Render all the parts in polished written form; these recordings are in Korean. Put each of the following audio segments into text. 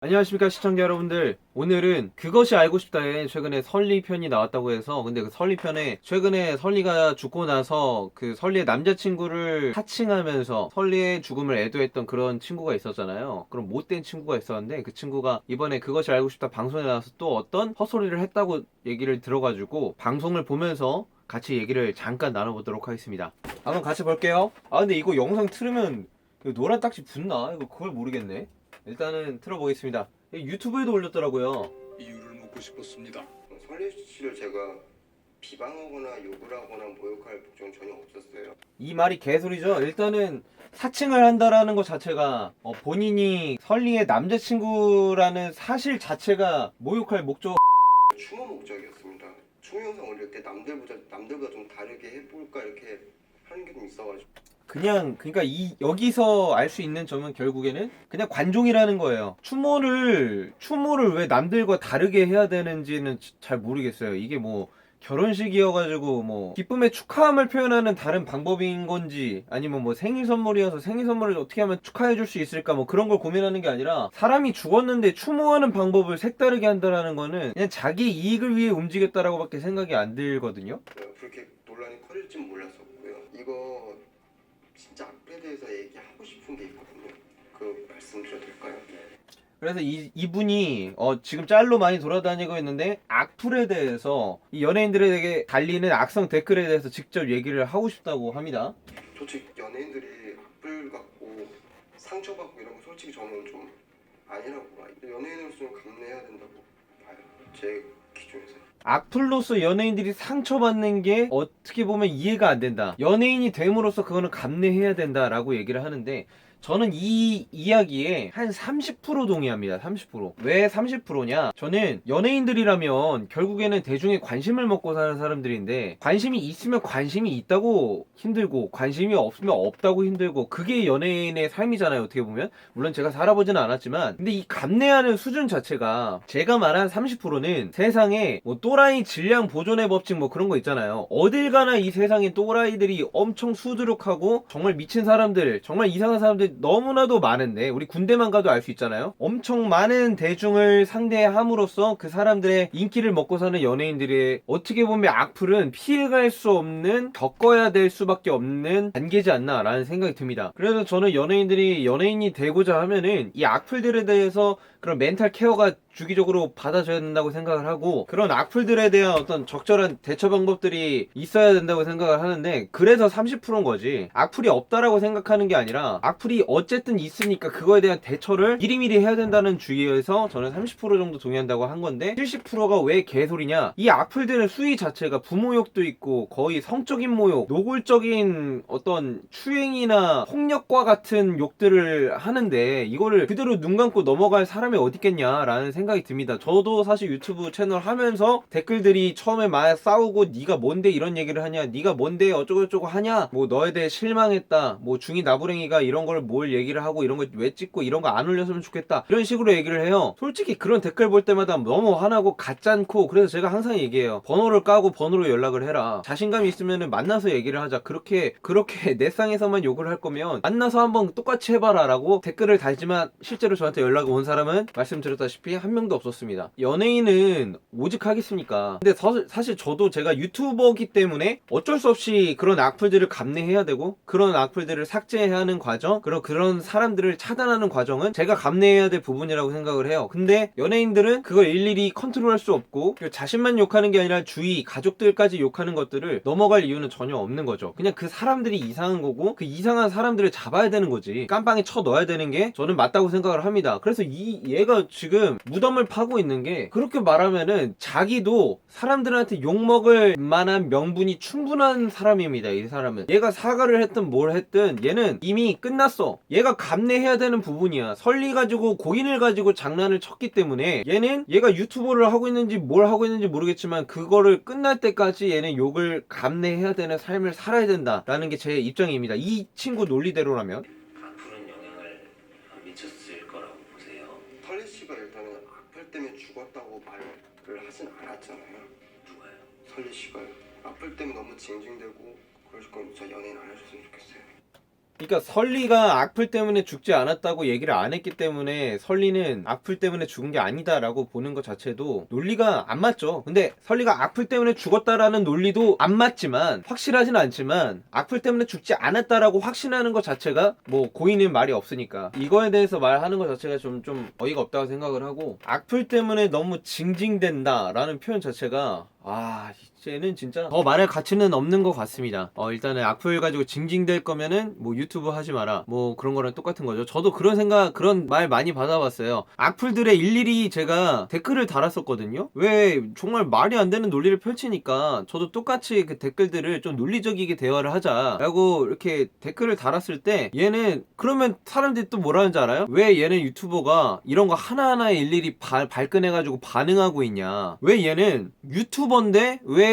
안녕하십니까 시청자 여러분들. 오늘은 그것이 알고 싶다에 최근에 설리 편이 나왔다고 해서, 근데 그 설리 편에 최근에 설리가 죽고 나서 그 설리의 남자친구를 사칭하면서 설리의 죽음을 애도했던 그런 친구가 있었잖아요. 그런 못된 친구가 있었는데, 그 친구가 이번에 그것이 알고 싶다 방송에 나와서 또 어떤 헛소리를 했다고 얘기를 들어가지고 방송을 보면서 같이 얘기를 잠깐 나눠보도록 하겠습니다. 한번 같이 볼게요. 근데 이거 영상 틀으면 이거 노란 딱지 붙나? 이거 그걸 모르겠네. 일단은 틀어보겠습니다. 유튜브에도 올렸더라고요. 이유를 묻고 싶었습니다. 설리 씨를 제가 비방하거나 욕을 하거나 모욕할 목적은 전혀 없었어요. 이 말이 개소리죠. 일단은 사칭을 한다라는 것 자체가 본인이 설리의 남자친구라는 사실 자체가 모욕할 목적. 추모 목적이었습니다. 추모 영상 올릴 때 남들보다 좀 다르게 해볼까 이렇게 하는 게 좀 있어가지고. 그러니까 여기서 알 수 있는 점은 결국에는 그냥 관종이라는 거예요. 추모를 왜 남들과 다르게 해야 되는지는 잘 모르겠어요. 이게 뭐 결혼식이어가지고 뭐 기쁨의 축하함을 표현하는 다른 방법인 건지, 아니면 뭐 생일 선물이어서 생일 선물을 어떻게 하면 축하해 줄 수 있을까, 뭐 그런 걸 고민하는 게 아니라, 사람이 죽었는데 추모하는 방법을 색다르게 한다라는 거는 그냥 자기 이익을 위해 움직였다라고밖에 생각이 안 들거든요. 그렇게 논란이 커질 줄 몰랐었고요. 이거 진짜 악플에 대해서 얘기하고 싶은 게 있거든요. 그 말씀드려도 될까요? 그래서 이분이 지금 짤로 많이 돌아다니고 있는데, 악플에 대해서 이 연예인들에게 달리는 악성 댓글에 대해서 직접 얘기를 하고 싶다고 합니다. 솔직히 연예인들이 악플 갖고 상처받고 이런 거 솔직히 저는 좀 아니라고 봐요. 연예인으로서 좀 감내해야 된다고 봐요. 제 기준에서. 악플로서 연예인들이 상처받는 게 어떻게 보면 이해가 안 된다. 연예인이 됨으로써 그거는 감내해야 된다라고 얘기를 하는데, 저는 이 이야기에 한 30% 동의합니다. 30%. 왜 30%냐? 저는 연예인들이라면 결국에는 대중의 관심을 먹고 사는 사람들인데, 관심이 있으면 관심이 있다고 힘들고, 관심이 없으면 없다고 힘들고, 그게 연예인의 삶이잖아요, 어떻게 보면. 물론 제가 살아보지는 않았지만, 근데 이 감내하는 수준 자체가, 제가 말한 30%는 세상에 뭐 또라이 질량 보존의 법칙 뭐 그런 거 있잖아요. 어딜 가나 이 세상에 또라이들이 엄청 수두룩하고 정말 미친 사람들, 정말 이상한 사람들 너무나도 많은데, 우리 군대만 가도 알 수 있잖아요. 엄청 많은 대중을 상대함으로써 그 사람들의 인기를 먹고 사는 연예인들의, 어떻게 보면 악플은 피해갈 수 없는, 겪어야 될 수밖에 없는 단계지 않나라는 생각이 듭니다. 그래서 저는 연예인들이 연예인이 되고자 하면은 이 악플들에 대해서 그런 멘탈 케어가 주기적으로 받아줘야 된다고 생각을 하고, 그런 악플들에 대한 어떤 적절한 대처 방법들이 있어야 된다고 생각을 하는데, 그래서 30%인 거지. 악플이 없다라고 생각하는 게 아니라, 악플이 어쨌든 있으니까 그거에 대한 대처를 미리미리 해야 된다는 주의에서 저는 30% 정도 동의한다고 한 건데, 70%가 왜 개소리냐? 이 악플들의 수위 자체가 부모욕도 있고, 거의 성적인 모욕, 노골적인 어떤 추행이나 폭력과 같은 욕들을 하는데, 이거를 그대로 눈 감고 넘어갈 사람이 어딨겠냐라는 생각이 듭니다. 저도 사실 유튜브 채널 하면서 댓글들이 처음에 막 싸우고, 네가 뭔데 이런 얘기를 하냐, 네가 뭔데 어쩌고저쩌고 하냐, 뭐 너에 대해 실망했다, 뭐 중이 나부랭이가 이런 걸 뭘 얘기를 하고 이런 거 왜 찍고 이런 거 안 올렸으면 좋겠다, 이런 식으로 얘기를 해요. 솔직히 그런 댓글 볼 때마다 너무 화나고 가짠고, 그래서 제가 항상 얘기해요. 번호를 까고 번호로 연락을 해라. 자신감이 있으면 만나서 얘기를 하자. 그렇게 내 쌍에서만 욕을 할 거면 만나서 한번 똑같이 해봐라 라고 댓글을 달지만, 실제로 저한테 연락이 온 사람은 말씀드렸다시피 한 명도 없었습니다. 연예인은 오직 하겠습니까? 근데 사실 저도 제가 유튜버기 때문에 어쩔 수 없이 그런 악플들을 감내해야 되고, 그런 악플들을 삭제해야 하는 과정, 그런 사람들을 차단하는 과정은 제가 감내해야 될 부분이라고 생각을 해요. 근데 연예인들은 그걸 일일이 컨트롤할 수 없고, 자신만 욕하는 게 아니라 주위 가족들까지 욕하는 것들을 넘어갈 이유는 전혀 없는 거죠. 그냥 그 사람들이 이상한 거고, 그 이상한 사람들을 잡아야 되는 거지, 깜빵에 쳐 넣어야 되는 게 저는 맞다고 생각을 합니다. 그래서 얘가 지금 무덤을 파고 있는 게, 그렇게 말하면은 자기도 사람들한테 욕먹을 만한 명분이 충분한 사람입니다. 이 사람은 얘가 사과를 했든 뭘 했든 얘는 이미 끝났어. 얘가 감내해야 되는 부분이야. 설리 가지고 고인을 가지고 장난을 쳤기 때문에, 얘가 유튜버를 하고 있는지 뭘 하고 있는지 모르겠지만 그거를 끝날 때까지 얘는 욕을 감내해야 되는 삶을 살아야 된다라는 게 제 입장입니다. 이 친구 논리대로라면. 악플은 영향을 미쳤을 거라고 보세요. 설리 씨가 일단은 악플 때문에 죽었다고 말을 하진 않았잖아요. 누가요? 설리 씨가요. 악플 때문에 너무 징징대고 그러실 거면 진짜 연예인 안 하셨으면 좋겠어요. 그러니까 설리가 악플 때문에 죽지 않았다고 얘기를 안 했기 때문에 설리는 악플 때문에 죽은 게 아니다라고 보는 것 자체도 논리가 안 맞죠. 근데 설리가 악플 때문에 죽었다라는 논리도 안 맞지만, 확실하진 않지만 악플 때문에 죽지 않았다라고 확신하는 것 자체가 뭐 고의는 말이 없으니까 이거에 대해서 말하는 것 자체가 좀 어이가 없다고 생각을 하고, 악플 때문에 너무 징징댄다라는 표현 자체가 이제는 진짜 더 말할 가치는 없는 것 같습니다. 일단은 악플 가지고 징징댈 거면은 뭐 유튜브 하지 마라, 뭐 그런 거랑 똑같은 거죠. 저도 그런 말 많이 받아봤어요. 악플들의 일일이 제가 댓글을 달았었거든요. 왜 정말 말이 안 되는 논리를 펼치니까 저도 똑같이 그 댓글들을 좀 논리적이게 대화를 하자라고 이렇게 댓글을 달았을 때, 얘는 그러면 사람들이 또 뭐라는지 알아요? 왜 얘는 유튜버가 이런 거 하나하나에 일일이 발끈해가지고 반응하고 있냐, 왜 얘는 유튜버인데 왜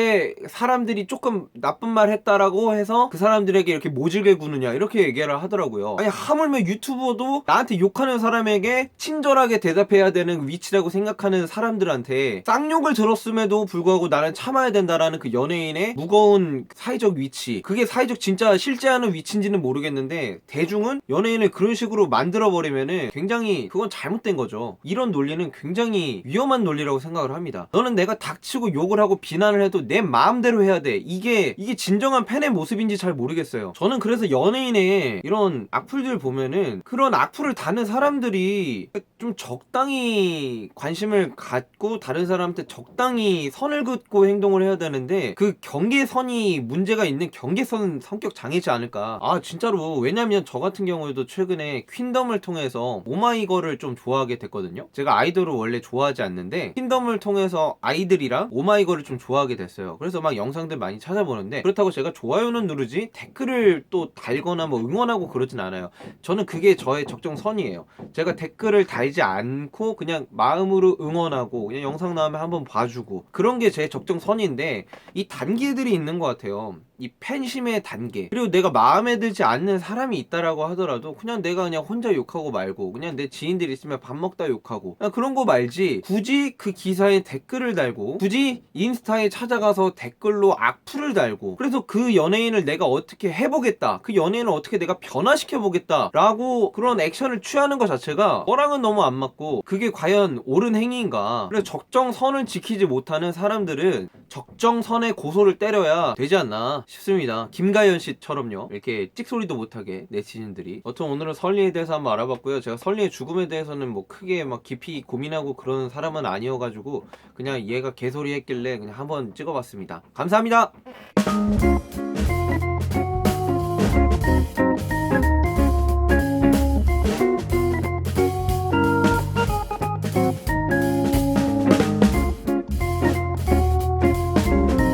사람들이 조금 나쁜 말 했다라고 해서 그 사람들에게 이렇게 모질게 구느냐, 이렇게 얘기를 하더라고요. 아니, 하물며 유튜버도 나한테 욕하는 사람에게 친절하게 대답해야 되는 위치라고 생각하는 사람들한테 쌍욕을 들었음에도 불구하고 나는 참아야 된다라는 그 연예인의 무거운 사회적 위치, 그게 사회적 진짜 실제하는 위치인지는 모르겠는데, 대중은 연예인을 그런 식으로 만들어버리면은 굉장히 그건 잘못된 거죠. 이런 논리는 굉장히 위험한 논리라고 생각을 합니다. 너는 내가 닥치고 욕을 하고 비난을 해도 내 마음대로 해야 돼. 이게 진정한 팬의 모습인지 잘 모르겠어요. 저는 그래서 연예인의 이런 악플들 보면은 그런 악플을 다는 사람들이 좀 적당히 관심을 갖고 다른 사람한테 적당히 선을 긋고 행동을 해야 되는데, 그 경계선이 문제가 있는 경계선 성격 장애지 않을까. 진짜로. 왜냐면 저 같은 경우에도 최근에 퀸덤을 통해서 오마이걸을 좀 좋아하게 됐거든요. 제가 아이돌을 원래 좋아하지 않는데 퀸덤을 통해서 아이들이랑 오마이걸을 좀 좋아하게 됐어요. 그래서 막 영상들 많이 찾아보는데, 그렇다고 제가 좋아요는 누르지 댓글을 또 달거나 뭐 응원하고 그러진 않아요. 저는 그게 저의 적정선이에요. 제가 댓글을 달지 않고 그냥 마음으로 응원하고 그냥 영상 나오면 한번 봐주고, 그런 게 제 적정선인데, 이 단계들이 있는 것 같아요. 이 팬심의 단계, 그리고 내가 마음에 들지 않는 사람이 있다라고 하더라도 그냥 내가 혼자 욕하고 말고, 그냥 내 지인들 있으면 밥 먹다 욕하고, 그냥 그런 거 말지 굳이 그 기사에 댓글을 달고, 굳이 인스타에 찾아가서 댓글로 악플을 달고, 그래서 그 연예인을 내가 어떻게 해보겠다, 그 연예인을 어떻게 내가 변화시켜보겠다 라고 그런 액션을 취하는 것 자체가 저랑은 너무 안 맞고, 그게 과연 옳은 행위인가. 그래서 적정선을 지키지 못하는 사람들은 적정선에 고소를 때려야 되지 않나 싶습니다. 김가연 씨처럼요, 이렇게 찍소리도 못하게 네티즌들이. 여튼 오늘은 설리에 대해서 한번 알아봤고요. 제가 설리의 죽음에 대해서는 뭐 크게 막 깊이 고민하고 그런 사람은 아니어가지고 그냥 얘가 개소리 했길래 그냥 한번 찍어봤습니다. 감사합니다.